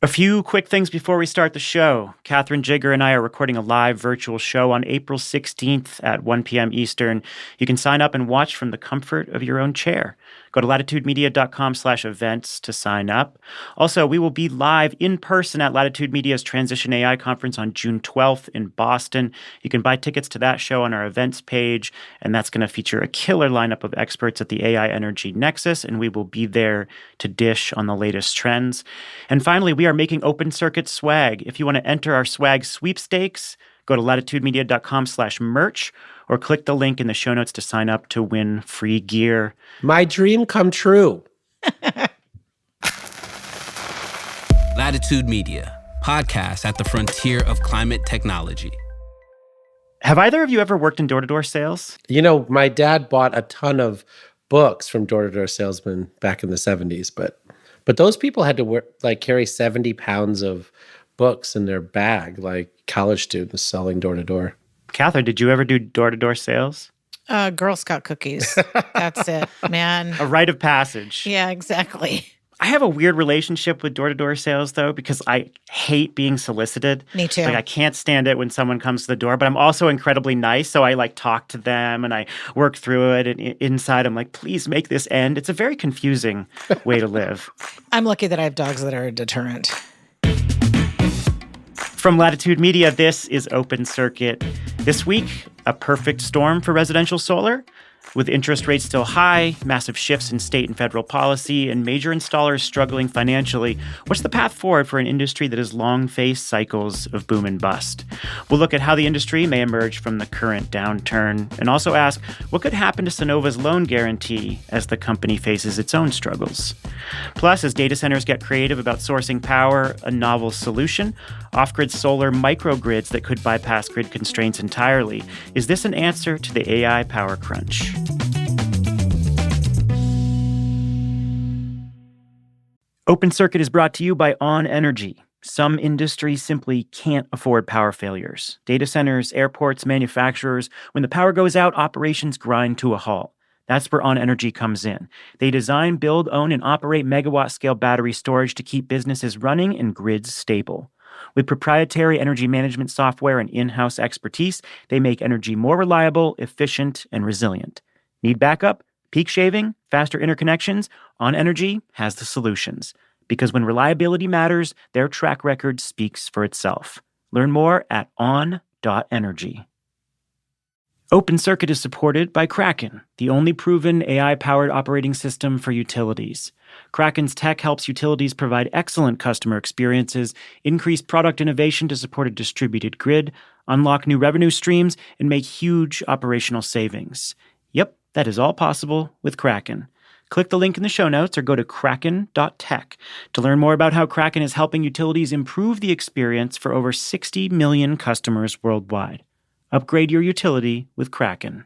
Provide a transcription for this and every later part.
A few quick things before we start the show. Katherine, Jigar, and I are recording a live virtual show on April 16th at 1 p.m. Eastern. You can sign up and watch from the comfort of your own chair. Go to latitudemedia.com/events to sign up. Also, we will be live in person at Latitude Media's Transition AI Conference on June 12th in Boston. You can buy tickets to that show on our events page, and that's going to feature a killer lineup of experts at the AI Energy Nexus, and we will be there to dish on the latest trends. And finally, we are making open circuit swag. If you want to enter our swag sweepstakes, go to latitudemedia.com/merch or click the link in the show notes to sign up to win free gear. My dream come true. Latitude Media, podcast at the frontier of climate technology. Have either of you ever worked in door-to-door sales? You know, my dad bought a ton of books from door-to-door salesmen back in the 70s, but those people had to carry 70 pounds of books in their bag, like college students selling door-to-door. Katherine, did you ever do door-to-door sales? Girl Scout cookies. That's it, man. A rite of passage. Yeah, exactly. I have a weird relationship with door-to-door sales, though, because I hate being solicited. Me too. I can't stand it when someone comes to the door, but I'm also incredibly nice, so I talk to them and I work through it. And inside, I'm like, please make this end. It's a very confusing way to live. I'm lucky that I have dogs that are a deterrent. From Latitude Media, this is Open Circuit. This week, a perfect storm for residential solar. With interest rates still high, massive shifts in state and federal policy, and major installers struggling financially, what's the path forward for an industry that has long faced cycles of boom and bust? We'll look at how the industry may emerge from the current downturn, and also ask what could happen to Sunnova's loan guarantee as the company faces its own struggles. Plus, as data centers get creative about sourcing power, a novel solution, off-grid solar microgrids that could bypass grid constraints entirely. Is this an answer to the AI power crunch? Open Circuit is brought to you by On Energy. Some industries simply can't afford power failures. Data centers, airports, manufacturers, when the power goes out, operations grind to a halt. That's where On Energy comes in. They design, build, own, and operate megawatt-scale battery storage to keep businesses running and grids stable. With proprietary energy management software and in-house expertise, they make energy more reliable, efficient, and resilient. Need backup? Peak shaving? Faster interconnections? On Energy has the solutions. Because when reliability matters, their track record speaks for itself. Learn more at on.energy. Open Circuit is supported by Kraken, the only proven AI-powered operating system for utilities. Kraken's tech helps utilities provide excellent customer experiences, increase product innovation to support a distributed grid, unlock new revenue streams, and make huge operational savings. Yep, that is all possible with Kraken. Click the link in the show notes or go to kraken.tech to learn more about how Kraken is helping utilities improve the experience for over 60 million customers worldwide. Upgrade your utility with Kraken.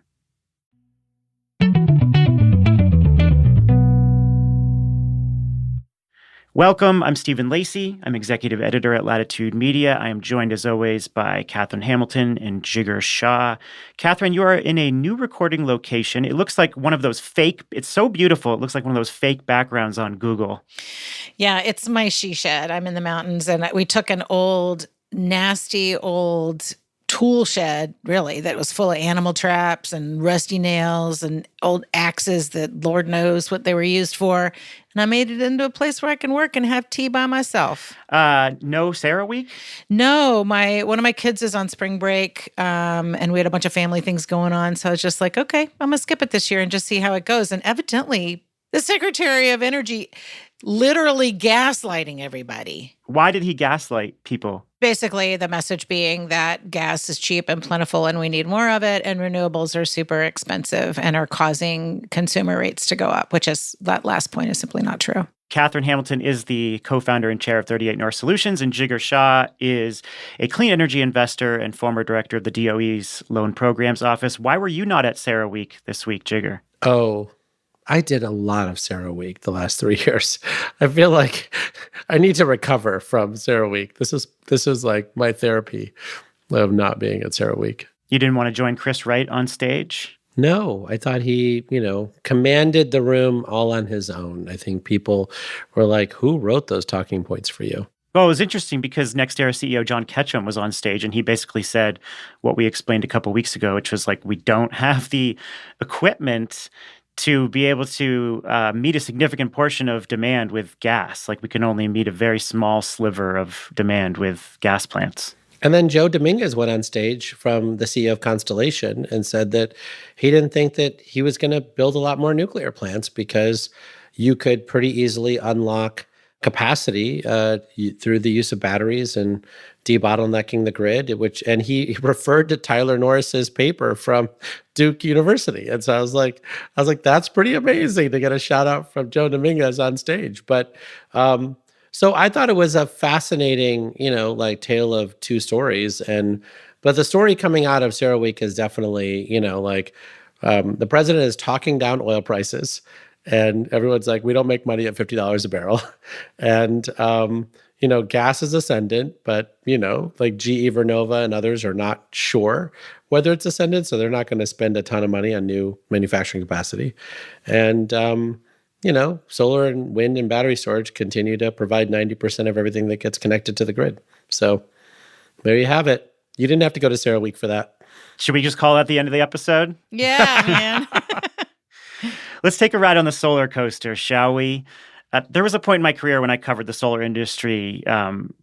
Welcome, I'm Stephen Lacey. I'm executive editor at Latitude Media. I am joined, as always, by Katherine Hamilton and Jigar Shah. Katherine, you are in a new recording location. It looks like one of those fake, it's so beautiful, it looks like one of those fake backgrounds on Google. Yeah, it's my she shed. I'm in the mountains, and we took an old, nasty old tool shed, really, that was full of animal traps and rusty nails and old axes that Lord knows what they were used for. And I made it into a place where I can work and have tea by myself. No Sarah Week? No, one of my kids is on spring break, and we had a bunch of family things going on. So I was just like, okay, I'm going to skip it this year and just see how it goes. And evidently, the Secretary of Energy literally gaslighting everybody. Why did he gaslight people? Basically, the message being that gas is cheap and plentiful and we need more of it, and renewables are super expensive and are causing consumer rates to go up, which is, that last point is simply not true. Katherine Hamilton is the co-founder and chair of 38 North Solutions, and Jigar Shah is a clean energy investor and former director of the DOE's Loan Programs Office. Why were you not at Sarah Week this week, Jigar? Oh, I did a lot of Sarah Week the last 3 years. I feel like I need to recover from Sarah Week. This is like my therapy of not being at Sarah Week. You didn't want to join Chris Wright on stage? No, I thought he, commanded the room all on his own. I think people were like, who wrote those talking points for you? Well, it was interesting because NextEra CEO John Ketchum was on stage and he basically said what we explained a couple weeks ago, which was like, we don't have the equipment to be able to meet a significant portion of demand with gas. Like we can only meet a very small sliver of demand with gas plants. And then Joe Dominguez went on stage from the CEO of Constellation and said that he didn't think that he was going to build a lot more nuclear plants because you could pretty easily unlock capacity through the use of batteries and debottlenecking the grid, and he referred to Tyler Norris's paper from Duke University. And so I was like, that's pretty amazing to get a shout out from Joe Dominguez on stage. But so I thought it was a fascinating, like tale of two stories. But the story coming out of CERAWeek is definitely, the president is talking down oil prices. And everyone's like, we don't make money at $50 a barrel. And, gas is ascendant, but, like GE Vernova and others are not sure whether it's ascendant. So they're not going to spend a ton of money on new manufacturing capacity. And, solar and wind and battery storage continue to provide 90% of everything that gets connected to the grid. So there you have it. You didn't have to go to CERAWeek for that. Should we just call that the end of the episode? Yeah, man. Let's take a ride on the solar coaster, shall we? There was a point in my career when I covered the solar industry,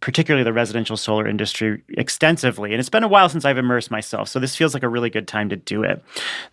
particularly the residential solar industry, extensively. And it's been a while since I've immersed myself, so this feels like a really good time to do it.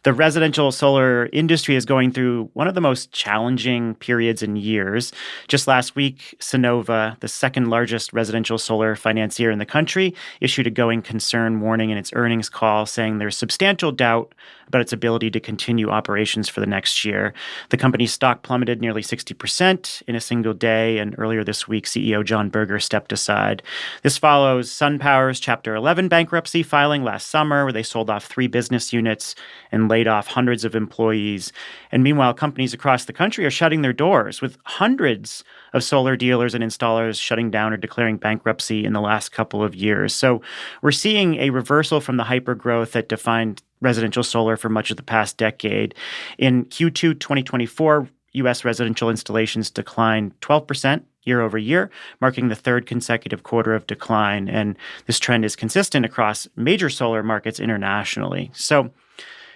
The residential solar industry is going through one of the most challenging periods in years. Just last week, Sunnova, the second largest residential solar financier in the country, issued a going concern warning in its earnings call, saying there's substantial doubt about its ability to continue operations for the next year. The company's stock plummeted nearly 60% in a single day, and earlier this week, CEO John Berger stepped aside. This follows SunPower's Chapter 11 bankruptcy filing last summer, where they sold off 3 business units and laid off hundreds of employees. And meanwhile, companies across the country are shutting their doors, with hundreds of solar dealers and installers shutting down or declaring bankruptcy in the last couple of years. So we're seeing a reversal from the hypergrowth that defined residential solar for much of the past decade. In Q2 2024, U.S. residential installations declined 12% year over year, marking the third consecutive quarter of decline. And this trend is consistent across major solar markets internationally. So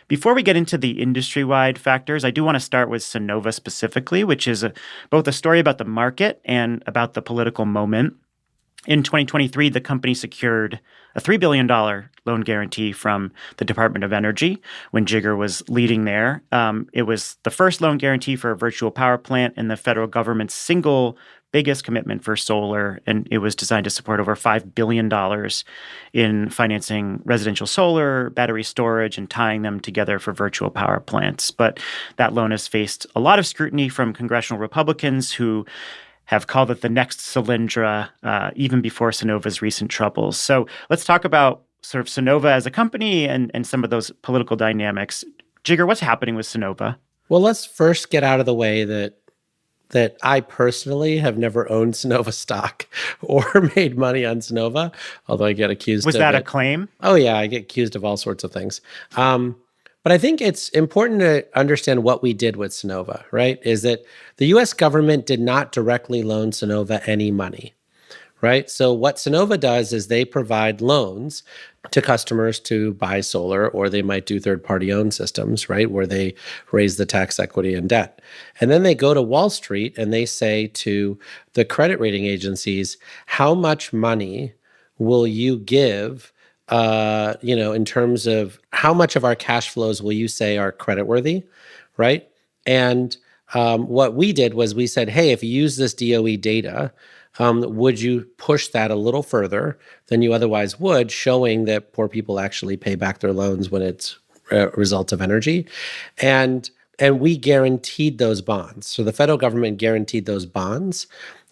before we get into the industry-wide factors, I do want to start with Sunnova specifically, which is both a story about the market and about the political moment. In 2023, the company secured a $3 billion loan guarantee from the Department of Energy when Jigar was leading there. It was the first loan guarantee for a virtual power plant and the federal government's single biggest commitment for solar, and it was designed to support over $5 billion in financing residential solar, battery storage, and tying them together for virtual power plants. But that loan has faced a lot of scrutiny from congressional Republicans who have called it the next Solyndra, even before Sunnova's recent troubles. So let's talk about sort of Sunnova as a company and some of those political dynamics. Jigar, what's happening with Sunnova? Well, let's first get out of the way that I personally have never owned Sunnova stock or made money on Sunnova, although I get accused of it. Was that a claim? Oh, yeah, I get accused of all sorts of things. But I think it's important to understand what we did with Sunnova, right? Is that the U.S. government did not directly loan Sunnova any money, right? So what Sunnova does is they provide loans to customers to buy solar, or they might do third-party owned systems, right, where they raise the tax equity and debt. And then they go to Wall Street and they say to the credit rating agencies, how much money will you give in terms of how much of our cash flows will you say are creditworthy, right? And what we did was we said, hey, if you use this DOE data, would you push that a little further than you otherwise would, showing that poor people actually pay back their loans when it's a result of energy? And we guaranteed those bonds. So the federal government guaranteed those bonds.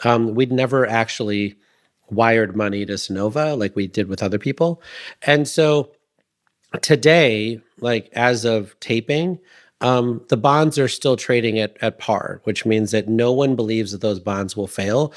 We'd never actually wired money to Sunnova like we did with other people. And so today, like as of taping, the bonds are still trading at par, which means that no one believes that those bonds will fail.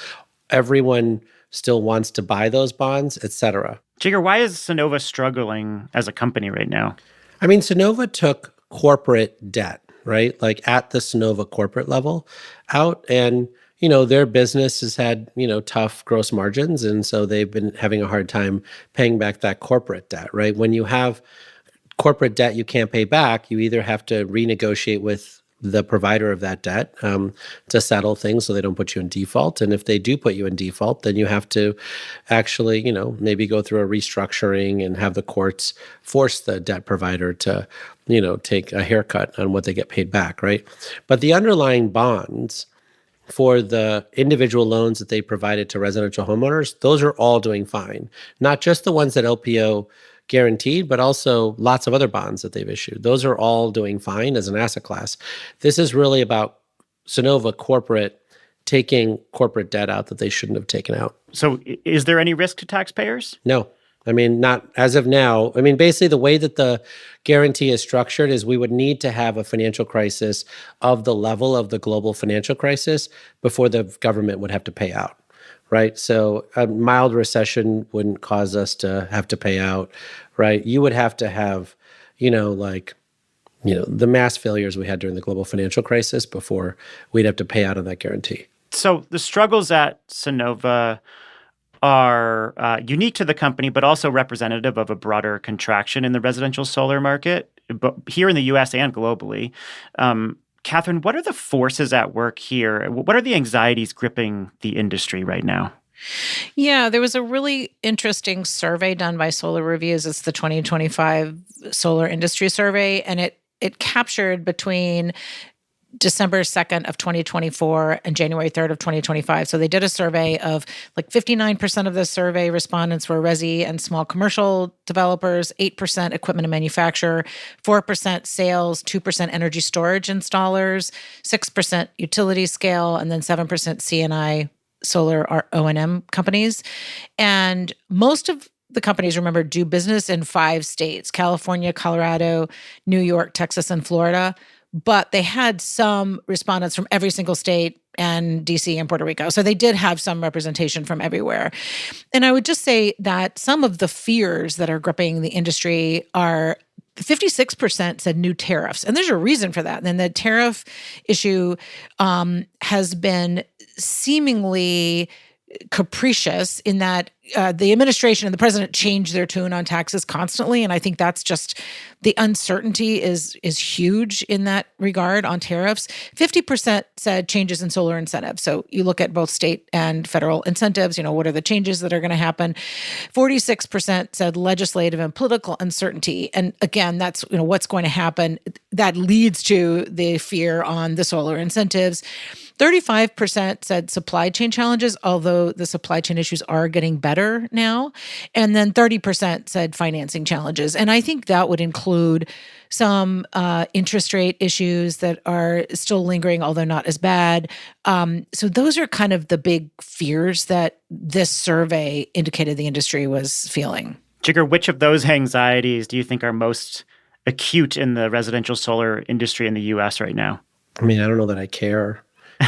Everyone still wants to buy those bonds, et cetera. Jigar, why is Sunnova struggling as a company right now? I mean, Sunnova took corporate debt, right? Like at the Sunnova corporate level out. And, their business has had, tough gross margins. And so they've been having a hard time paying back that corporate debt, right? When you have corporate debt you can't pay back, you either have to renegotiate with the provider of that debt to settle things so they don't put you in default. And if they do put you in default, then you have to actually, maybe go through a restructuring and have the courts force the debt provider to, take a haircut on what they get paid back, right? But the underlying bonds for the individual loans that they provided to residential homeowners, those are all doing fine. Not just the ones that LPO guaranteed, but also lots of other bonds that they've issued. Those are all doing fine as an asset class. This is really about Sunnova corporate taking corporate debt out that they shouldn't have taken out. So is there any risk to taxpayers? No. I mean, not as of now. I mean, basically the way that the guarantee is structured is we would need to have a financial crisis of the level of the global financial crisis before the government would have to pay out. Right. So a mild recession wouldn't cause us to have to pay out. Right. You would have to have, the mass failures we had during the global financial crisis before we'd have to pay out on that guarantee. So the struggles at Sunnova are unique to the company, but also representative of a broader contraction in the residential solar market, but here in the U.S. and globally. Katherine, what are the forces at work here? What are the anxieties gripping the industry right now? Yeah, there was a really interesting survey done by Solar Reviews. It's the 2025 Solar Industry Survey, and it captured between December 2nd of 2024 and January 3rd of 2025. So they did a survey of 59% of the survey respondents were resi and small commercial developers, 8% equipment and manufacturer, 4% sales, 2% energy storage installers, 6% utility scale, and then 7% CNI solar or O&M companies. And most of the companies, remember, do business in 5 states: California, Colorado, New York, Texas, and Florida. But they had some respondents from every single state and DC and Puerto Rico. So they did have some representation from everywhere. And I would just say that some of the fears that are gripping the industry are 56% said new tariffs. And there's a reason for that. And the tariff issue has been seemingly capricious in that the administration and the president change their tune on taxes constantly. And I think that's just the uncertainty is huge in that regard on tariffs. 50% said changes in solar incentives. So you look at both state and federal incentives, what are the changes that are going to happen? 46% said legislative and political uncertainty. And again, that's what's going to happen. That leads to the fear on the solar incentives. 35% said supply chain challenges, although the supply chain issues are getting better now. And then 30% said financing challenges. And I think that would include some interest rate issues that are still lingering, although not as bad. So those are kind of the big fears that this survey indicated the industry was feeling. Jigar, which of those anxieties do you think are most acute in the residential solar industry in the U.S. right now? I mean, I don't know that I care.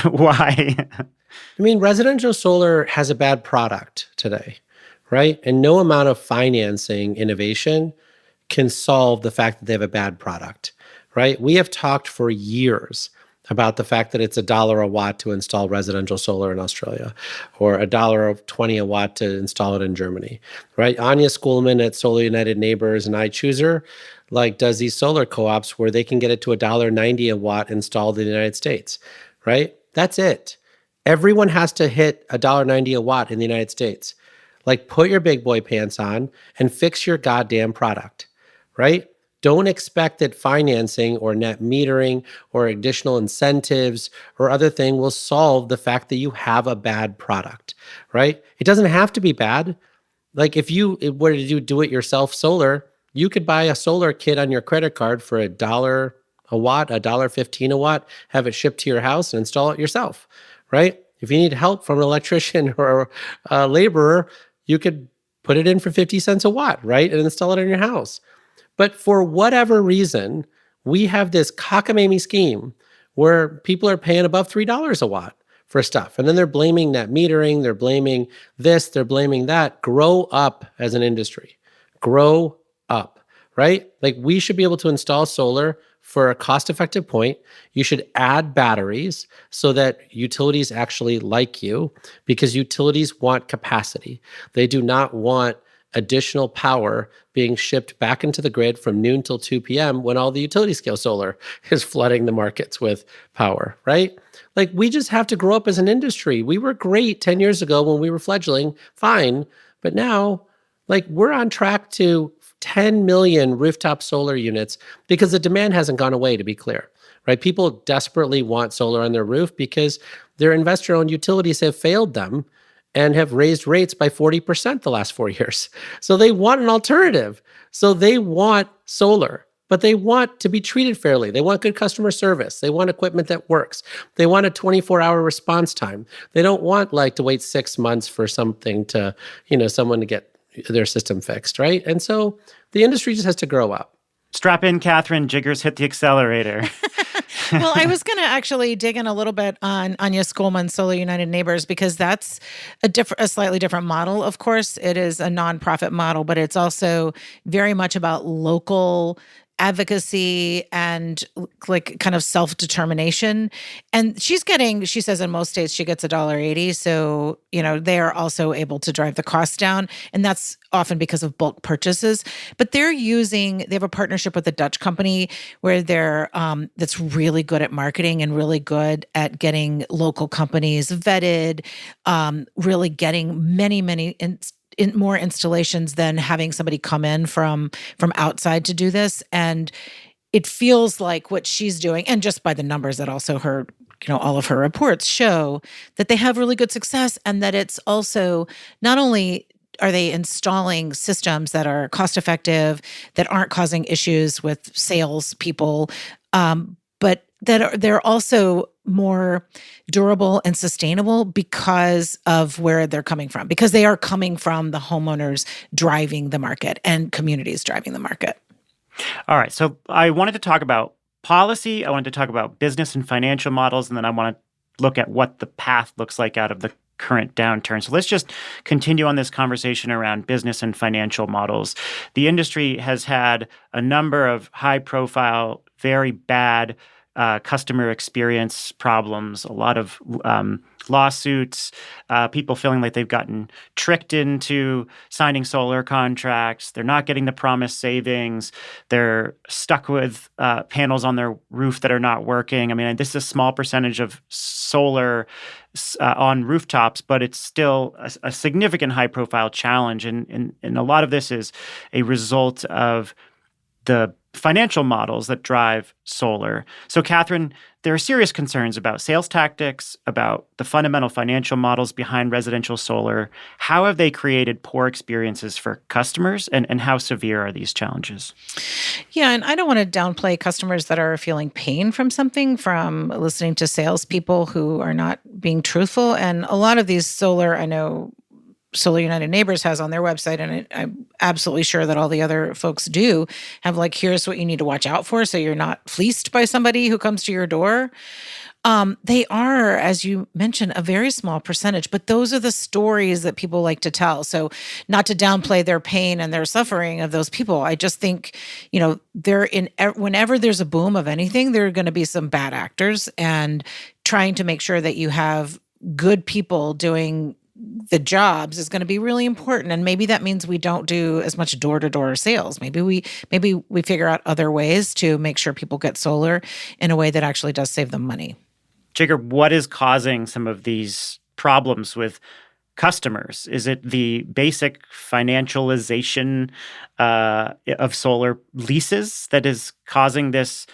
Why? I mean, residential solar has a bad product today, right? And no amount of financing innovation can solve the fact that they have a bad product, right? We have talked for years about the fact that it's $1 a watt to install residential solar in Australia, or $1.20 a watt to install it in Germany, right? Anya Schoolman at Solar United Neighbors and iChooser does these solar co-ops where they can get it to $1.90 a watt installed in the United States, right? That's it. Everyone has to hit $1.90 a watt in the United States. Put your big boy pants on and fix your goddamn product, right? Don't expect that financing or net metering or additional incentives or other thing will solve the fact that you have a bad product, right? It doesn't have to be bad. If you were to do do-it-yourself solar, you could buy a solar kit on your credit card for $1 a watt, $1.15 a watt, have it shipped to your house and install it yourself, right? If you need help from an electrician or a laborer, you could put it in for 50 cents a watt, right? And install it in your house. But for whatever reason, we have this cockamamie scheme where people are paying above $3 a watt for stuff. And then they're blaming net metering, they're blaming this, they're blaming that. Grow up as an industry. Grow up, right? We should be able to install solar for a cost-effective point. You should add batteries so that utilities actually like you, because utilities want capacity. They do not want additional power being shipped back into the grid from noon till 2 p.m. when all the utility scale solar is flooding the markets with power, right? Like, we just have to grow up as an industry. We were great 10 years ago when we were fledgling, fine. But now, like, we're on track to 10 million rooftop solar units because the demand hasn't gone away, to be clear, right? People desperately want solar on their roof because their investor-owned utilities have failed them and have raised rates by 40% the last 4 years. So they want an alternative. So they want solar, but they want to be treated fairly. They want good customer service. They want equipment that works. They want a 24-hour response time. They don't want like to wait 6 months for something to, someone to get their system fixed, right? And so the industry just has to grow up. Strap in, Katherine. Jigar's hit the accelerator. Well, I was going to actually dig in a little bit on Anya Skolman's Solar United Neighbors, because that's a slightly different model. Of course, it is a nonprofit model, but it's also very much about local advocacy and like kind of self-determination. And she says in most states she gets $1.80. So, they are also able to drive the costs down. And that's often because of bulk purchases. But they have a partnership with a Dutch company where that's really good at marketing and really good at getting local companies vetted, really getting many more installations than having somebody come in from outside to do this. And it feels like what she's doing, and just by the numbers that also all of her reports show, that they have really good success, and that it's also not only are they installing systems that are cost effective, that aren't causing issues with sales people, but that they're also more durable and sustainable because of where they're coming from, because they are coming from the homeowners driving the market and communities driving the market. All right. So I wanted to talk about policy. I wanted to talk about business and financial models. And then I want to look at what the path looks like out of the current downturn. So let's just continue on this conversation around business and financial models. The industry has had a number of high-profile, very bad customer experience problems, a lot of lawsuits, people feeling like they've gotten tricked into signing solar contracts. They're not getting the promised savings. They're stuck with panels on their roof that are not working. I mean, this is a small percentage of solar on rooftops, but it's still a significant high-profile challenge. And a lot of this is a result of the financial models that drive solar. So, Katherine, there are serious concerns about sales tactics, about the fundamental financial models behind residential solar. How have they created poor experiences for customers, and how severe are these challenges? Yeah, and I don't want to downplay customers that are feeling pain from something, from listening to salespeople who are not being truthful. And a lot of these solar, I know Solar United Neighbors has on their website, and I'm absolutely sure that all the other folks do, have like, here's what you need to watch out for so you're not fleeced by somebody who comes to your door. They are, as you mentioned, a very small percentage, but those are the stories that people like to tell. So not to downplay their pain and their suffering of those people. I just think, whenever there's a boom of anything, there are going to be some bad actors, and trying to make sure that you have good people doing the jobs is going to be really important. And maybe that means we don't do as much door-to-door sales. Maybe we figure out other ways to make sure people get solar in a way that actually does save them money. Jigar, what is causing some of these problems with customers? Is it the basic financialization of solar leases that is causing this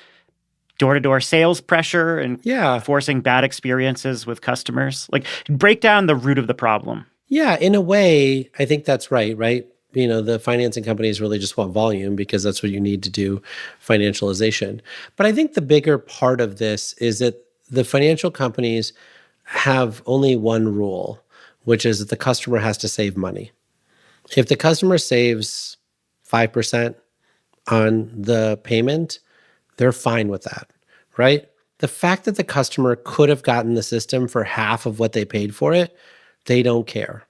door-to-door sales pressure and forcing bad experiences with customers? Like, break down the root of the problem. Yeah, in a way, I think that's right? The financing companies really just want volume because that's what you need to do financialization. But I think the bigger part of this is that the financial companies have only one rule, which is that the customer has to save money. If the customer saves 5% on the payment, they're fine with that, right? The fact that the customer could have gotten the system for half of what they paid for it, they don't care,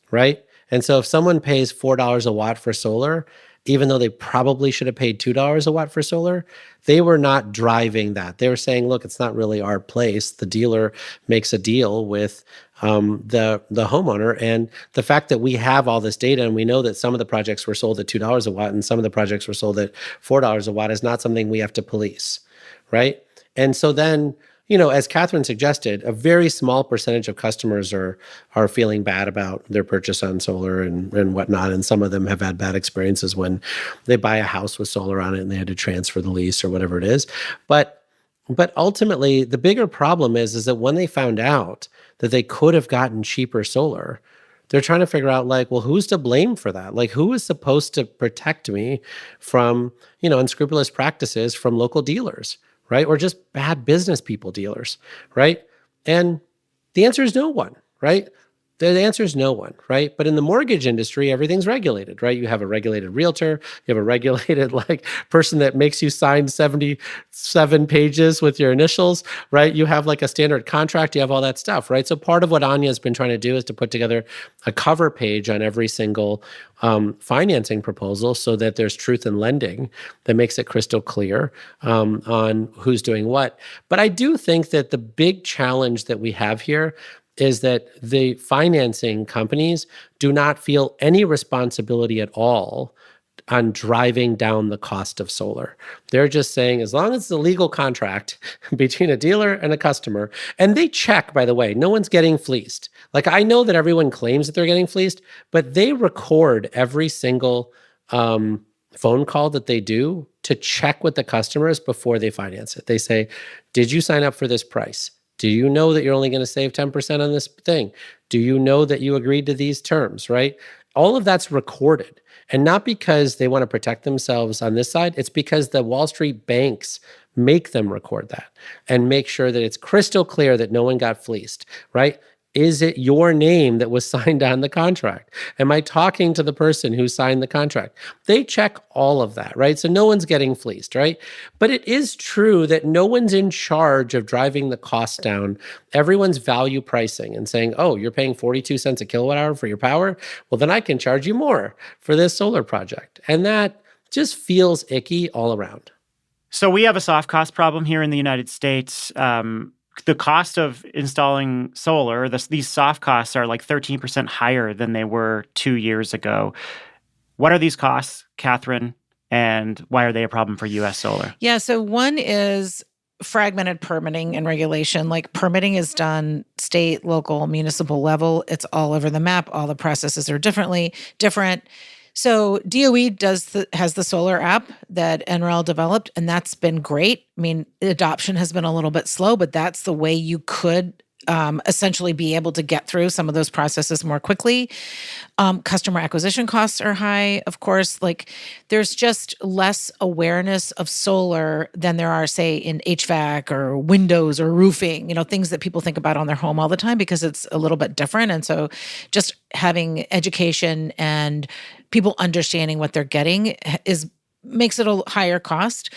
right? And so if someone pays $4 a watt for solar even though they probably should have paid $2 a watt for solar, they were not driving that. They were saying, look, it's not really our place. The dealer makes a deal with the homeowner. And the fact that we have all this data and we know that some of the projects were sold at $2 a watt and some of the projects were sold at $4 a watt is not something we have to police, right? And so then, as Katherine suggested, a very small percentage of customers are feeling bad about their purchase on solar and whatnot. And some of them have had bad experiences when they buy a house with solar on it and they had to transfer the lease or whatever it is. But ultimately, the bigger problem is that when they found out that they could have gotten cheaper solar, they're trying to figure out, like, well, who's to blame for that? Like, who is supposed to protect me from, unscrupulous practices from local dealers, right? Or just bad business people dealers, right? And the answer is no one, right? The answer is no one, right? But in the mortgage industry, everything's regulated, right? You have a regulated realtor, you have a regulated person that makes you sign 77 pages with your initials, right? You have a standard contract, you have all that stuff, right? So part of what Anya's been trying to do is to put together a cover page on every single financing proposal so that there's truth in lending that makes it crystal clear on who's doing what. But I do think that the big challenge that we have here is that the financing companies do not feel any responsibility at all on driving down the cost of solar. They're just saying, as long as it's a legal contract between a dealer and a customer, and they check, by the way, no one's getting fleeced. I know that everyone claims that they're getting fleeced, but they record every single phone call that they do to check with the customers before they finance it. They say, did you sign up for this price? Do you know that you're only going to save 10% on this thing? Do you know that you agreed to these terms, right? All of that's recorded. And not because they want to protect themselves on this side, it's because the Wall Street banks make them record that and make sure that it's crystal clear that no one got fleeced, right? Is it your name that was signed on the contract? Am I talking to the person who signed the contract? They check all of that, right? So no one's getting fleeced, right? But it is true that no one's in charge of driving the cost down. Everyone's value pricing and saying, oh, you're paying 42 cents a kilowatt hour for your power? Well, then I can charge you more for this solar project. And that just feels icky all around. So we have a soft cost problem here in the United States. The cost of installing solar, these soft costs are 13% higher than they were 2 years ago. What are these costs, Katherine, and why are they a problem for U.S. solar? Yeah, so one is fragmented permitting and regulation. Permitting is done state, local, municipal level. It's all over the map. All the processes are different. So DOE has the solar app that NREL developed, and that's been great. I mean, adoption has been a little bit slow, but that's the way you could essentially be able to get through some of those processes more quickly. Customer acquisition costs are high, of course. There's just less awareness of solar than there are, say, in HVAC or windows or roofing, things that people think about on their home all the time because it's a little bit different. And so just having education and people understanding what they're getting makes it a higher cost.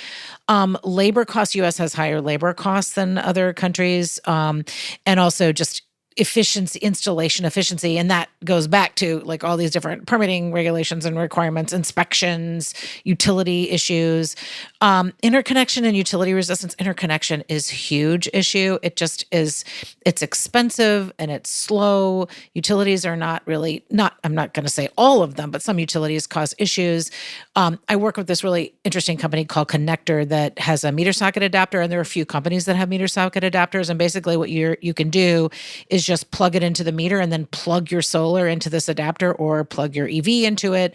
Labor costs, U.S. has higher labor costs than other countries. And also just installation efficiency. And that goes back to all these different permitting regulations and requirements, inspections, utility issues. Interconnection and utility resistance. Interconnection is a huge issue. It just is, it's expensive and it's slow. Utilities are I'm not going to say all of them, but some utilities cause issues. I work with this really interesting company called Connector that has a meter socket adapter, and there are a few companies that have meter socket adapters. And basically what you can do is just plug it into the meter and then plug your solar into this adapter or plug your EV into it.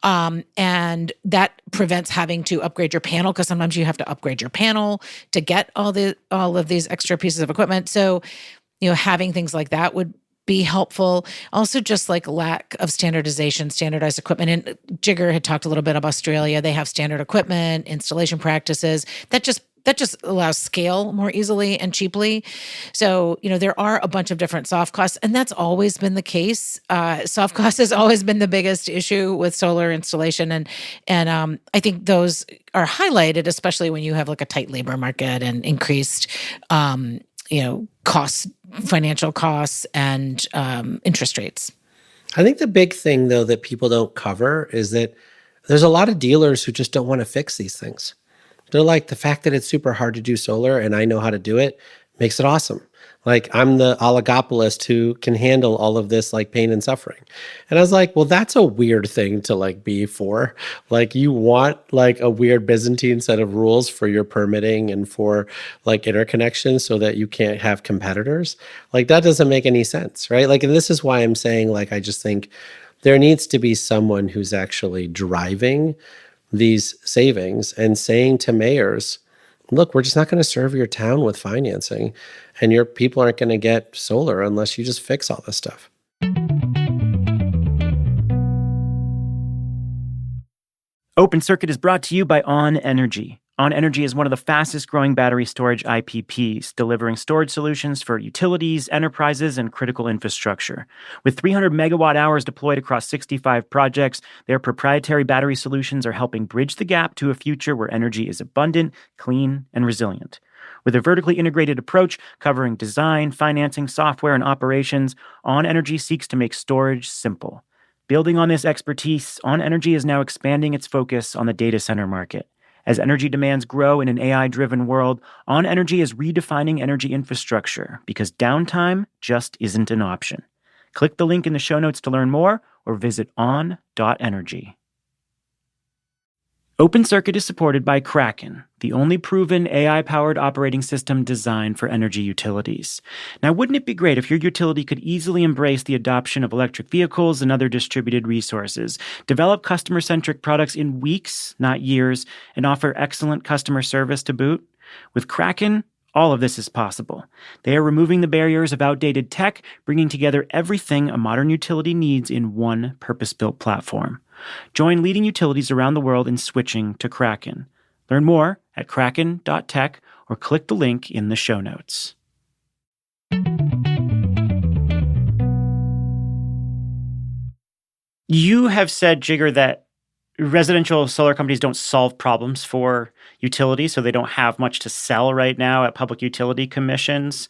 And that prevents having to upgrade your panel, because sometimes you have to upgrade your panel to get all of these extra pieces of equipment. So, having things like that would be helpful. Also, just lack of standardization, standardized equipment. And Jigar had talked a little bit about Australia. They have standard equipment, installation practices that just allows scale more easily and cheaply. So, there are a bunch of different soft costs, and that's always been the case. Soft cost has always been the biggest issue with solar installation. And I think those are highlighted, especially when you have a tight labor market and increased, costs, financial costs, and interest rates. I think the big thing, though, that people don't cover is that There's a lot of dealers who just don't want to fix these things. They're like, the fact that it's super hard to do solar and I know how to do it makes it awesome. Like, I'm the oligopolist who can handle all of this like pain and suffering. And I was like, well, that's a weird thing to like be for. Like, you want like a weird Byzantine set of rules for your permitting and for like interconnections so that you can't have competitors. Like, that doesn't make any sense, right? Like, and this is why I'm saying, like, I just think there needs to be someone who's actually driving these savings and saying to mayors, look, we're just not going to serve your town with financing, and your people aren't going to get solar unless you just fix all this stuff. Open Circuit is brought to you by On Energy. On Energy is one of the fastest growing battery storage IPPs, delivering storage solutions for utilities, enterprises, and critical infrastructure. With 300 megawatt hours deployed across 65 projects, their proprietary battery solutions are helping bridge the gap to a future where energy is abundant, clean, and resilient. With a vertically integrated approach covering design, financing, software, and operations, On Energy seeks to make storage simple. Building on this expertise, On Energy is now expanding its focus on the data center market. As energy demands grow in an AI-driven world, On Energy is redefining energy infrastructure because downtime just isn't an option. Click the link in the show notes to learn more or visit on.energy. Open Circuit is supported by Kraken, the only proven AI-powered operating system designed for energy utilities. Now, wouldn't it be great if your utility could easily embrace the adoption of electric vehicles and other distributed resources, develop customer-centric products in weeks, not years, and offer excellent customer service to boot? With Kraken, all of this is possible. They are removing the barriers of outdated tech, bringing together everything a modern utility needs in one purpose-built platform. Join leading utilities around the world in switching to Kraken. Learn more at kraken.tech or click the link in the show notes. You have said, Jigar, that residential solar companies don't solve problems for utilities, so they don't have much to sell right now at public utility commissions.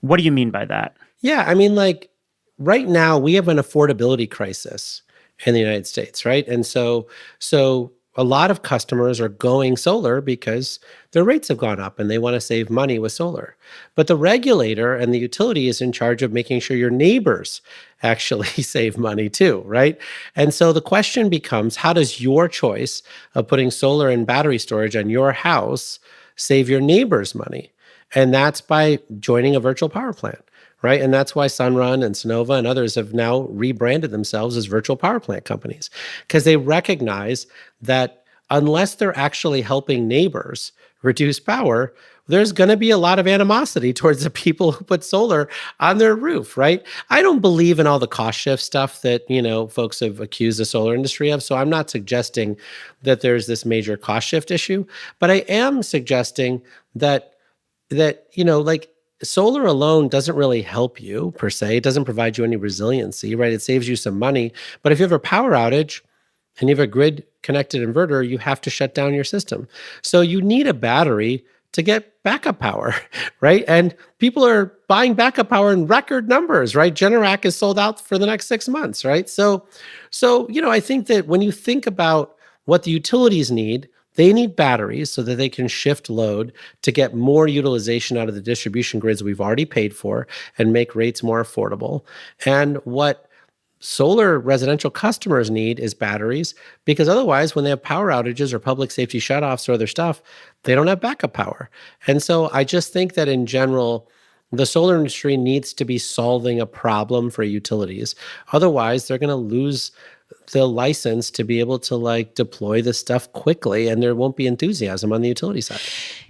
What do you mean by that? Yeah, I mean, like, right now we have an affordability crisis in the United States, right? And so a lot of customers are going solar because their rates have gone up and they want to save money with solar. But the regulator and the utility is in charge of making sure your neighbors actually save money too, right? And so the question becomes, how does your choice of putting solar and battery storage on your house save your neighbors money? And that's by joining a virtual power plant. Right. And that's why Sunrun and Sonova and others have now rebranded themselves as virtual power plant companies, because they recognize that unless they're actually helping neighbors reduce power, there's going to be a lot of animosity towards the people who put solar on their roof. Right. I don't believe in all the cost shift stuff that, folks have accused the solar industry of. So I'm not suggesting that there's this major cost shift issue, but I am suggesting that like, solar alone doesn't really help you per se. It doesn't provide you any resiliency, right? It saves you some money. But if you have a power outage and you have a grid connected inverter, you have to shut down your system. So you need a battery to get backup power, right? And people are buying backup power in record numbers, right? Generac is sold out for the next 6 months, right? So I think that when you think about what the utilities need, they need batteries so that they can shift load to get more utilization out of the distribution grids we've already paid for and make rates more affordable. And what solar residential customers need is batteries, because otherwise, when they have power outages or public safety shutoffs or other stuff, they don't have backup power. And so I just think that in general, the solar industry needs to be solving a problem for utilities. Otherwise, they're going to lose the license to be able to deploy this stuff quickly, and there won't be enthusiasm on the utility side.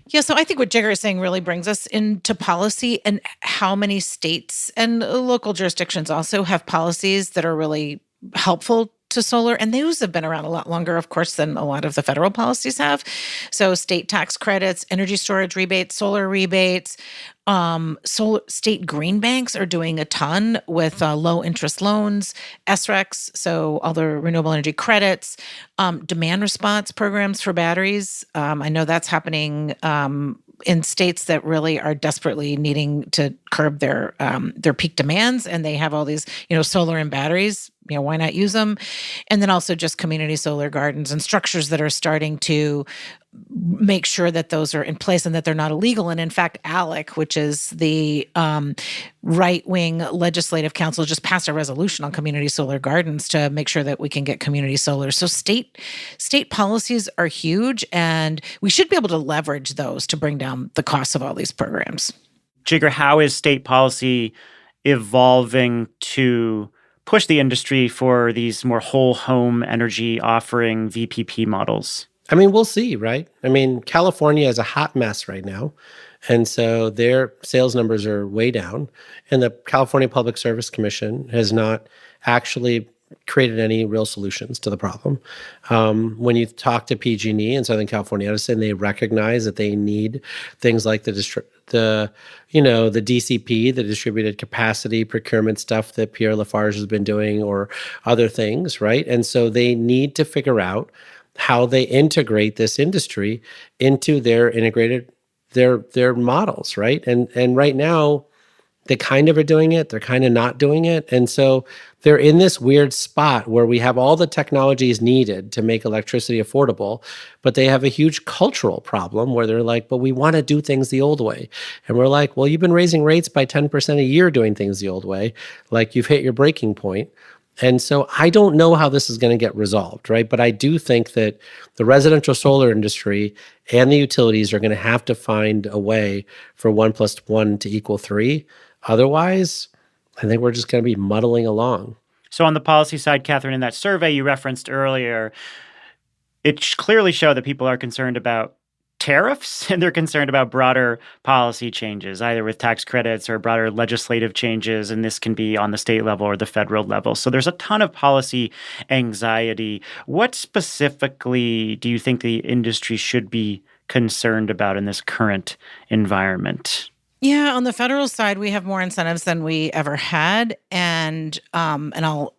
Yeah, so I think what Jigar is saying really brings us into policy and how many states and local jurisdictions also have policies that are really helpful to solar. And those have been around a lot longer, of course, than a lot of the federal policies have. So state tax credits, energy storage rebates, solar rebates, state green banks are doing a ton with low interest loans, SRECs, so all the renewable energy credits, demand response programs for batteries. I know that's happening in states that really are desperately needing to curb their peak demands, and they have all these, solar and batteries. Why not use them? And then also just community solar gardens and structures that are starting to make sure that those are in place and that they're not illegal. And in fact, ALEC, which is the right-wing legislative council, just passed a resolution on community solar gardens to make sure that we can get community solar. So state policies are huge, and we should be able to leverage those to bring down the costs of all these programs. Jigar, how is state policy evolving to push the industry for these more whole home energy offering VPP models? I mean, we'll see, right? I mean, California is a hot mess right now. And so their sales numbers are way down. And the California Public Service Commission has not actually created any real solutions to the problem. When you talk to PG&E in Southern California Edison, they recognize that they need things like the DCP, the distributed capacity procurement stuff that Pierre Lafarge has been doing, or other things, right? And so they need to figure out how they integrate this industry into their integrated their models, right? And right now, they kind of are doing it, they're kind of not doing it. And so they're in this weird spot where we have all the technologies needed to make electricity affordable, but they have a huge cultural problem where they're like, but we want to do things the old way. And we're like, well, you've been raising rates by 10% a year doing things the old way. Like, you've hit your breaking point. And so I don't know how this is going to get resolved, right? But I do think that the residential solar industry and the utilities are going to have to find a way for 1 + 1 to = 3. Otherwise, I think we're just going to be muddling along. So on the policy side, Katherine, in that survey you referenced earlier, it clearly showed that people are concerned about tariffs, and they're concerned about broader policy changes, either with tax credits or broader legislative changes, and this can be on the state level or the federal level. So there's a ton of policy anxiety. What specifically do you think the industry should be concerned about in this current environment? Yeah, on the federal side, we have more incentives than we ever had, and I'll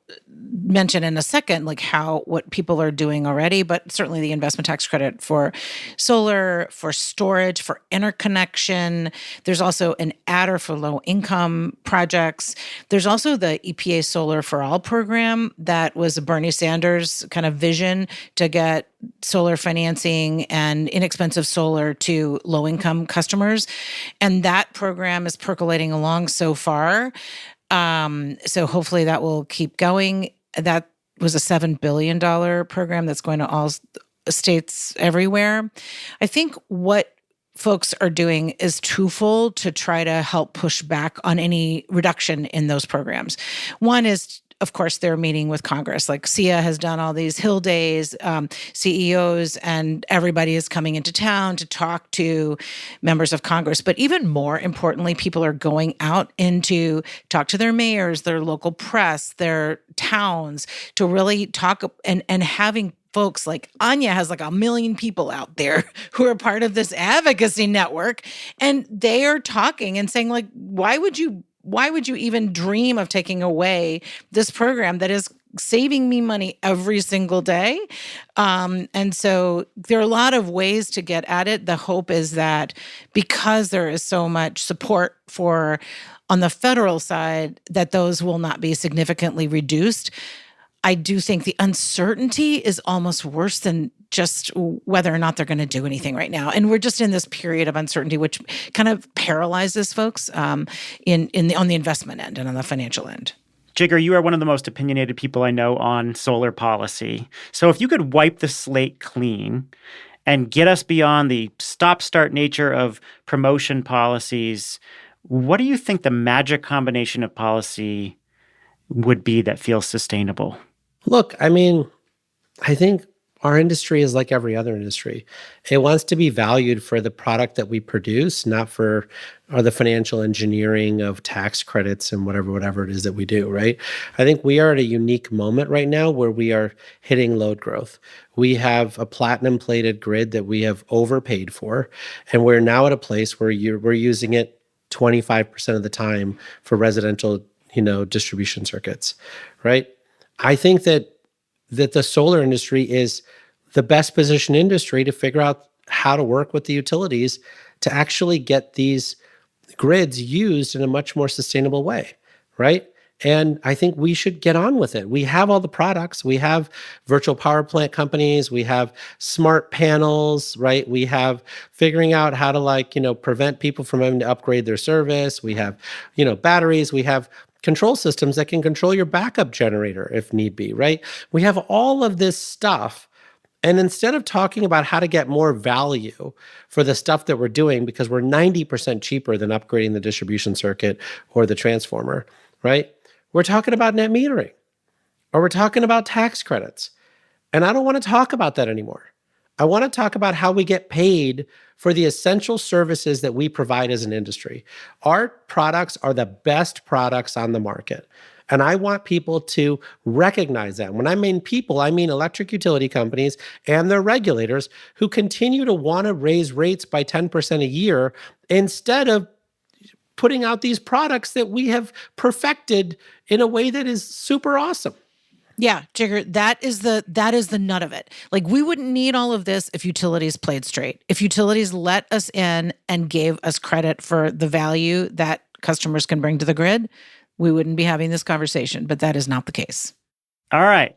mention in a second what people are doing already, but certainly the investment tax credit for solar, for storage, for interconnection. There's also an adder for low income projects. There's also the EPA Solar for All program that was Bernie Sanders' kind of vision to get solar financing and inexpensive solar to low income customers. And that program is percolating along so far. So hopefully that will keep going. That was a $7 billion program that's going to all states everywhere. I think what folks are doing is twofold to try to help push back on any reduction in those programs. One is, of course, they're meeting with Congress. Like SIA has done all these Hill Days, CEOs, and everybody is coming into town to talk to members of Congress. But even more importantly, people are going out to talk to their mayors, their local press, their towns, to really talk and having folks like Anya has 1 million people out there who are part of this advocacy network. And they are talking and saying, why would you even dream of taking away this program that is saving me money every single day? And so there are a lot of ways to get at it. The hope is that because there is so much support on the federal side, that those will not be significantly reduced. I do think the uncertainty is almost worse than just whether or not they're going to do anything right now. And we're just in this period of uncertainty, which kind of paralyzes folks on the investment end and on the financial end. Jigar, you are one of the most opinionated people I know on solar policy. So if you could wipe the slate clean and get us beyond the stop-start nature of promotion policies, what do you think the magic combination of policy would be that feels sustainable? Look, I mean, I think our industry is like every other industry. It wants to be valued for the product that we produce, not for the financial engineering of tax credits and whatever it is that we do, right? I think we are at a unique moment right now where we are hitting load growth. We have a platinum-plated grid that we have overpaid for, and we're now at a place where we're using it 25% of the time for residential, distribution circuits, right? I think that the solar industry is the best positioned industry to figure out how to work with the utilities to actually get these grids used in a much more sustainable way, right? And I think we should get on with it. We have all the products. We have virtual power plant companies. We have smart panels, right? We have figuring out how to prevent people from having to upgrade their service. We have, batteries. We have control systems that can control your backup generator if need be, right? We have all of this stuff. And instead of talking about how to get more value for the stuff that we're doing, because we're 90% cheaper than upgrading the distribution circuit or the transformer, right? We're talking about net metering, or we're talking about tax credits. And I don't want to talk about that anymore. I want to talk about how we get paid for the essential services that we provide as an industry. Our products are the best products on the market. And I want people to recognize that. When I mean people, I mean electric utility companies and their regulators who continue to want to raise rates by 10% a year instead of putting out these products that we have perfected in a way that is super awesome. Yeah, Jigar, that is the nut of it. Like, we wouldn't need all of this if utilities played straight. If utilities let us in and gave us credit for the value that customers can bring to the grid, we wouldn't be having this conversation, but that is not the case. All right.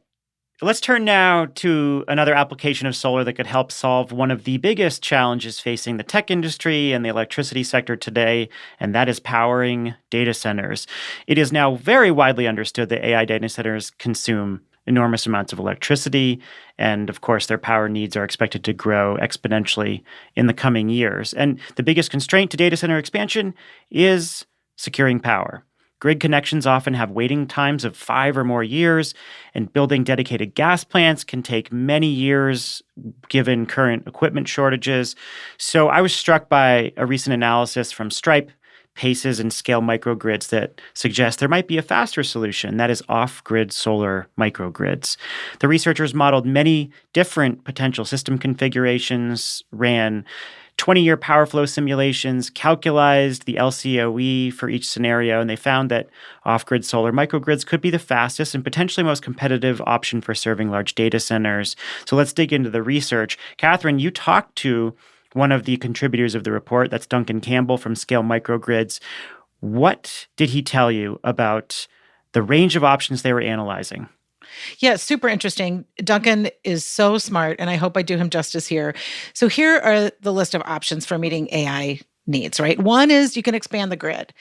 Let's turn now to another application of solar that could help solve one of the biggest challenges facing the tech industry and the electricity sector today, and that is powering data centers. It is now very widely understood that AI data centers consume enormous amounts of electricity, and of course, their power needs are expected to grow exponentially in the coming years. And the biggest constraint to data center expansion is securing power. Grid connections often have waiting times of 5 or more years, and building dedicated gas plants can take many years given current equipment shortages. So I was struck by a recent analysis from Stripe, Paces, and Scale microgrids that suggests there might be a faster solution, that is off-grid solar microgrids. The researchers modeled many different potential system configurations, ran 20-year power flow simulations, calculized the LCOE for each scenario, and they found that off-grid solar microgrids could be the fastest and potentially most competitive option for serving large data centers. So let's dig into the research. Katherine, you talked to one of the contributors of the report, that's Duncan Campbell from Scale Microgrids. What did he tell you about the range of options they were analyzing? Yeah, super interesting. Duncan is so smart, and I hope I do him justice here. So here are the list of options for meeting AI needs, right? One is you can expand the grid.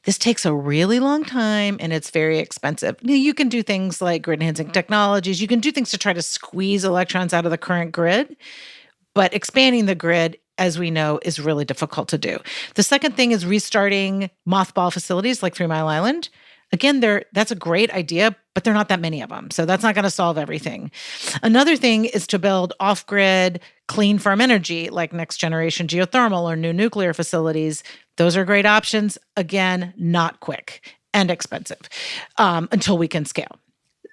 This takes a really long time, and it's very expensive. You can do things like grid-enhancing technologies. You can do things to try to squeeze electrons out of the current grid, but expanding the grid, as we know, is really difficult to do. The second thing is restarting mothball facilities like 3 Mile Island. Again, that's a great idea, but there are not that many of them. So that's not going to solve everything. Another thing is to build off-grid clean firm energy like next generation geothermal or new nuclear facilities. Those are great options. Again, not quick and expensive until we can scale.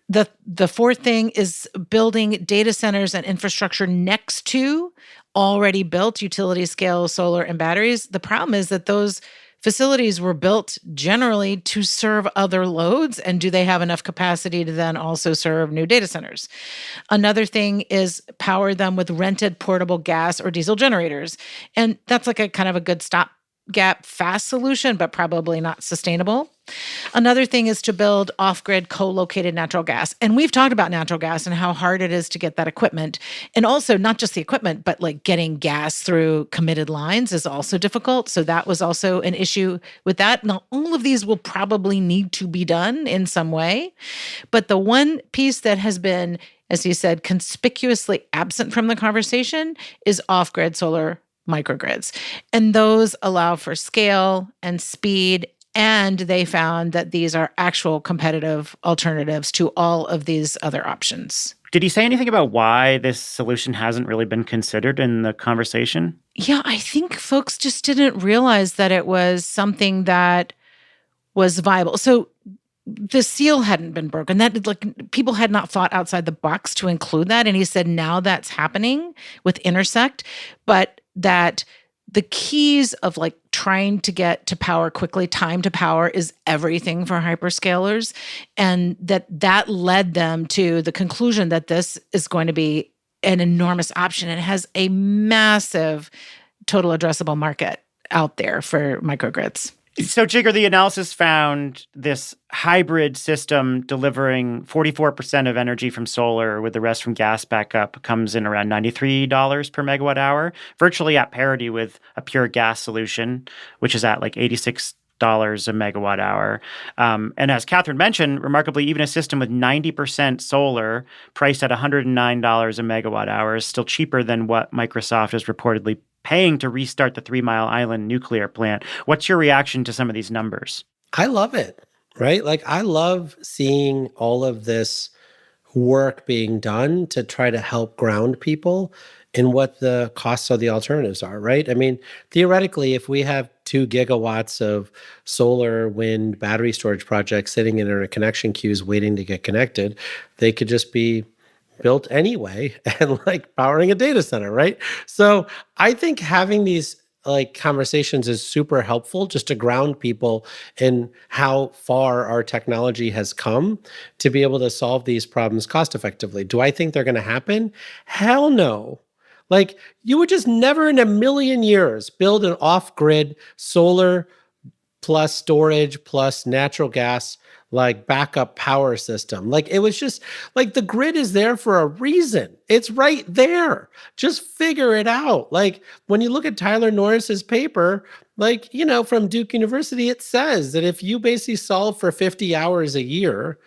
The fourth thing is building data centers and infrastructure next to already built utility scale solar and batteries. The problem is that those facilities were built generally to serve other loads, and do they have enough capacity to then also serve new data centers? Another thing is power them with rented portable gas or diesel generators. And that's like a kind of a good stopgap fast solution, but probably not sustainable. Another thing is to build off-grid co-located natural gas. And we've talked about natural gas and how hard it is to get that equipment. And also not just the equipment, but like getting gas through committed lines is also difficult. So that was also an issue with that. Now, all of these will probably need to be done in some way. But the one piece that has been, as you said, conspicuously absent from the conversation is off-grid solar microgrids. And those allow for scale and speed. And they found that these are actual competitive alternatives to all of these other options. Did he say anything about why this solution hasn't really been considered in the conversation? Yeah, I think folks just didn't realize that it was something that was viable. So the seal hadn't been broken. That like people had not thought outside the box to include that. And he said now that's happening with Intersect, but that the keys of like trying to get to power quickly, time to power is everything for hyperscalers. And that led them to the conclusion that this is going to be an enormous option and has a massive total addressable market out there for microgrids. So, Jigar, the analysis found this hybrid system delivering 44% of energy from solar with the rest from gas backup comes in around $93 per megawatt hour, virtually at parity with a pure gas solution, which is at like $86 a megawatt hour. And as Katherine mentioned, remarkably, even a system with 90% solar priced at $109 a megawatt hour is still cheaper than what Microsoft is reportedly paying to restart the 3 Mile Island nuclear plant. What's your reaction to some of these numbers? I love it, right? Like, I love seeing all of this work being done to try to help ground people in what the costs of the alternatives are, right? I mean, theoretically, if we have 2 gigawatts of solar, wind, battery storage projects sitting in interconnection queues waiting to get connected, they could just be built anyway and like powering a data center, right? So I think having these like conversations is super helpful just to ground people in how far our technology has come to be able to solve these problems cost effectively. Do I think they're going to happen? Hell no. Like, you would just never in a million years build an off-grid solar plus storage plus natural gas like backup power system. Like, it was just like, the grid is there for a reason. It's right there. Just figure it out. Like, when you look at Tyler Norris's paper, like, you know, from Duke University, it says that if you basically solve for 50 hours a year,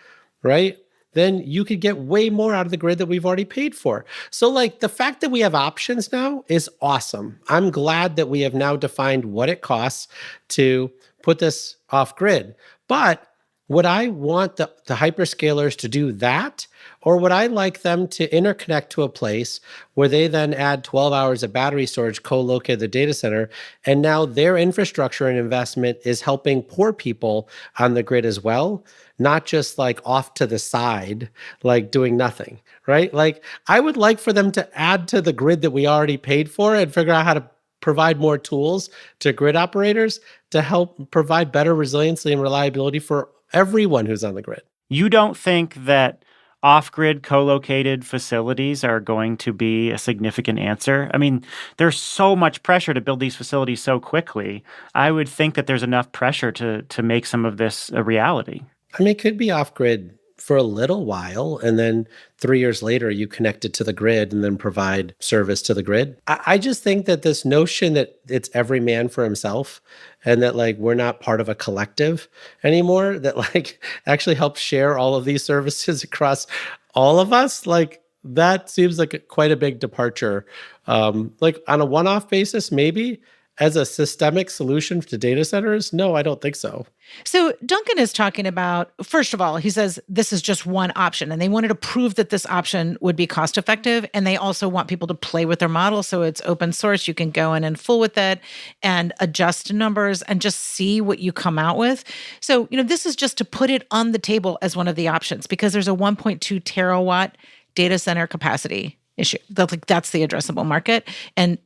right, then you could get way more out of the grid that we've already paid for. So like, the fact that we have options now is awesome. I'm glad that we have now defined what it costs to put this off grid. But would I want the hyperscalers to do that? Or would I like them to interconnect to a place where they then add 12 hours of battery storage co-located the data center, and now their infrastructure and investment is helping poor people on the grid as well, not just like off to the side, like doing nothing, right? Like, I would like for them to add to the grid that we already paid for and figure out how to provide more tools to grid operators to help provide better resiliency and reliability for everyone who's on the grid. You don't think that off-grid co-located facilities are going to be a significant answer? I mean, there's so much pressure to build these facilities so quickly. I would think that there's enough pressure to make some of this a reality. I mean, it could be off-grid for a little while, and then 3 years later, you connect it to the grid and then provide service to the grid. I just think that this notion that it's every man for himself and that like we're not part of a collective anymore, that like actually helps share all of these services across all of us, like that seems like quite a big departure. Like on a one-off basis, maybe. As a systemic solution to data centers? No, I don't think so. So Duncan is talking about, first of all, he says this is just one option, and they wanted to prove that this option would be cost effective. And they also want people to play with their model. So it's open source. You can go in and fool with it and adjust numbers and just see what you come out with. So, you know, this is just to put it on the table as one of the options, because there's a 1.2 terawatt data center capacity issue. That's the addressable market. And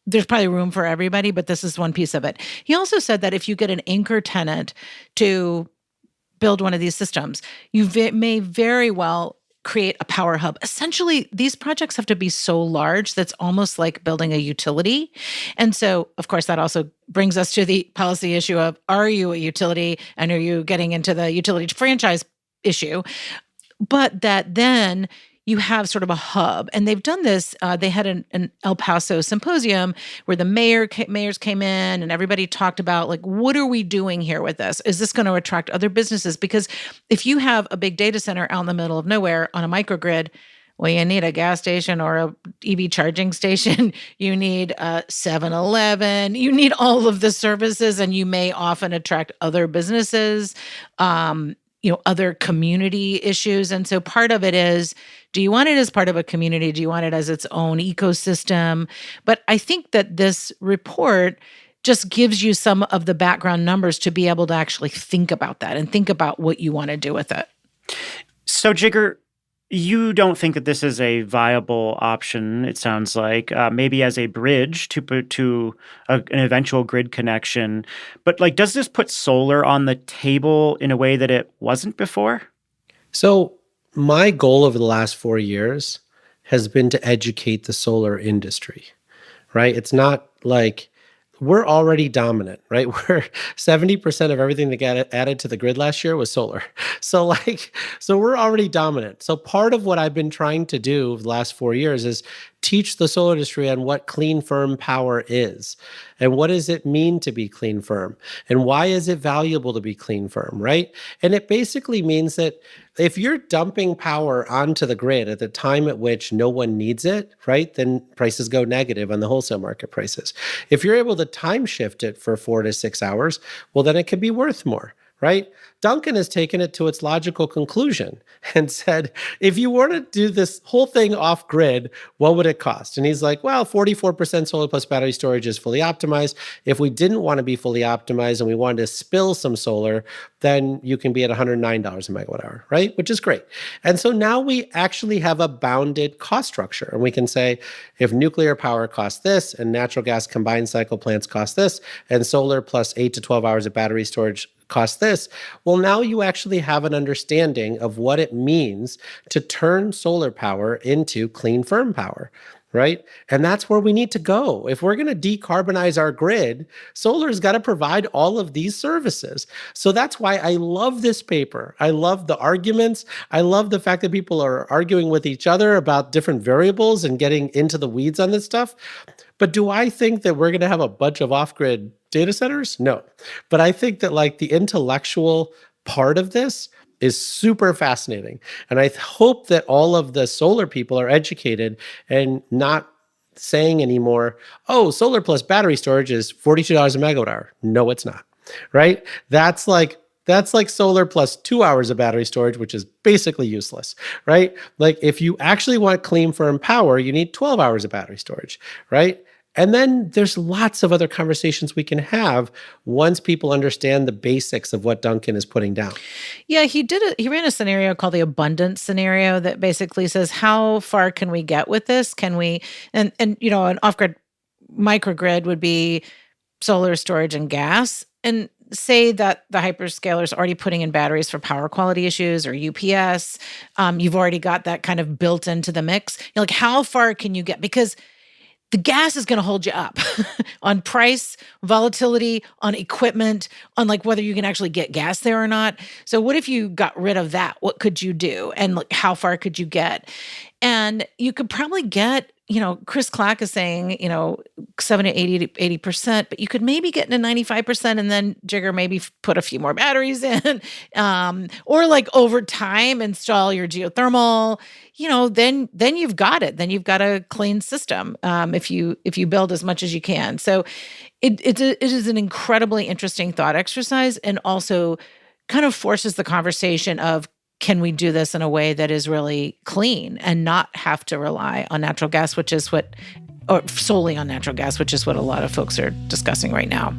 there's probably room for everybody, but this is one piece of it. He also said that if you get an anchor tenant to build one of these systems, you may very well create a power hub. Essentially, these projects have to be so large that's almost like building a utility. And so, of course, that also brings us to the policy issue of, are you a utility and are you getting into the utility franchise issue? But that then you have sort of a hub. And they've done this. They had an El Paso symposium where the mayors came in and everybody talked about, like, what are we doing here with this? Is this going to attract other businesses? Because if you have a big data center out in the middle of nowhere on a microgrid, well, you need a gas station or a EV charging station. You need a 7-Eleven. You need all of the services, and you may often attract other businesses, other community issues. And so part of it is, do you want it as part of a community? Do you want it as its own ecosystem? But I think that this report just gives you some of the background numbers to be able to actually think about that and think about what you want to do with it. So, Jigar, you don't think that this is a viable option, it sounds like, maybe as a bridge to an eventual grid connection. But like, does this put solar on the table in a way that it wasn't before? So my goal over the last 4 years has been to educate the solar industry, right? It's not like we're already dominant, right? We're 70% of everything that got added to the grid last year was solar. So we're already dominant. So part of what I've been trying to do the last 4 years is teach the solar industry on what clean firm power is and what does it mean to be clean firm and why is it valuable to be clean firm, right? And it basically means that if you're dumping power onto the grid at the time at which no one needs it, right, then prices go negative on the wholesale market prices. If you're able to time shift it for 4 to 6 hours, well, then it could be worth more, right? Duncan has taken it to its logical conclusion and said, if you were to do this whole thing off grid, what would it cost? And he's like, well, 44% solar plus battery storage is fully optimized. If we didn't want to be fully optimized and we wanted to spill some solar, then you can be at $109 a megawatt hour, right? Which is great. And so now we actually have a bounded cost structure. And we can say, if nuclear power costs this and natural gas combined cycle plants cost this, and solar plus 8 to 12 hours of battery storage cost this, well, now you actually have an understanding of what it means to turn solar power into clean firm power, right? And that's where we need to go. If we're going to decarbonize our grid, solar's got to provide all of these services. So that's why I love this paper. I love the arguments. I love the fact that people are arguing with each other about different variables and getting into the weeds on this stuff. But do I think that we're going to have a bunch of off-grid data centers? No. But I think that like the intellectual part of this is super fascinating. And I hope that all of the solar people are educated and not saying anymore, oh, solar plus battery storage is $42 a megawatt hour. No, it's not, right? That's like solar plus 2 hours of battery storage, which is basically useless, right? Like if you actually want clean firm power, you need 12 hours of battery storage, right? And then there's lots of other conversations we can have once people understand the basics of what Duncan is putting down. Yeah, he ran a scenario called the abundance scenario that basically says, how far can we get with this? Can we, and an off-grid microgrid would be solar, storage, and gas. And say that the hyperscaler is already putting in batteries for power quality issues or UPS. You've already got that kind of built into the mix. Like, how far can you get? Because the gas is going to hold you up on price, volatility, on equipment, on like whether you can actually get gas there or not. So what if you got rid of that? What could you do? And like, how far could you get? And you could probably get, Chris Clack is saying, 70 to 80%, but you could maybe get into 95% and then Jigar maybe put a few more batteries in, or like over time install your geothermal, then you've got it. Then you've got a clean system if you build as much as you can. So it is an incredibly interesting thought exercise, and also kind of forces the conversation of, can we do this in a way that is really clean and not have to rely on natural gas, or solely on natural gas, which is what a lot of folks are discussing right now.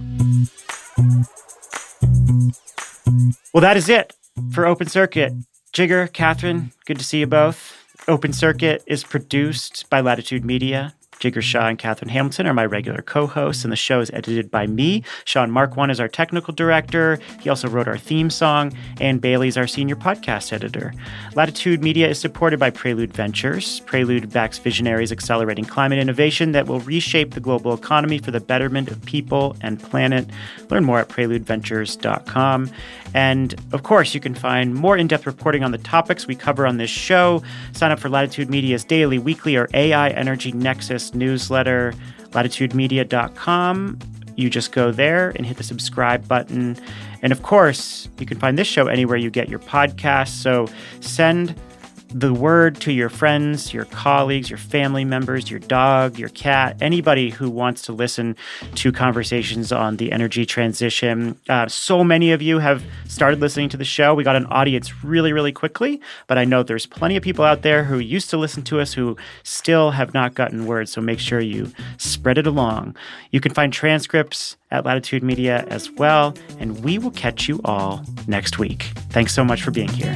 Well, that is it for Open Circuit. Jigar, Katherine, good to see you both. Open Circuit is produced by Latitude Media. Jigar Shah and Katherine Hamilton are my regular co-hosts, and the show is edited by me. Sean Marquand is our technical director. He also wrote our theme song, and Bailey's our senior podcast editor. Latitude Media is supported by Prelude Ventures. Prelude backs visionaries accelerating climate innovation that will reshape the global economy for the betterment of people and planet. Learn more at preludeventures.com. And, of course, you can find more in-depth reporting on the topics we cover on this show. Sign up for Latitude Media's daily, weekly, or AI Energy Nexus newsletter, latitudemedia.com. You just go there and hit the subscribe button. And, of course, you can find this show anywhere you get your podcasts. So send the word to your friends, your colleagues, your family members, your dog, your cat, anybody who wants to listen to conversations on the energy transition. So many of you have started listening to the show. We got an audience really, really quickly, but I know there's plenty of people out there who used to listen to us who still have not gotten word, so make sure you spread it along. You can find transcripts at Latitude Media as well, and we will catch you all next week. Thanks so much for being here.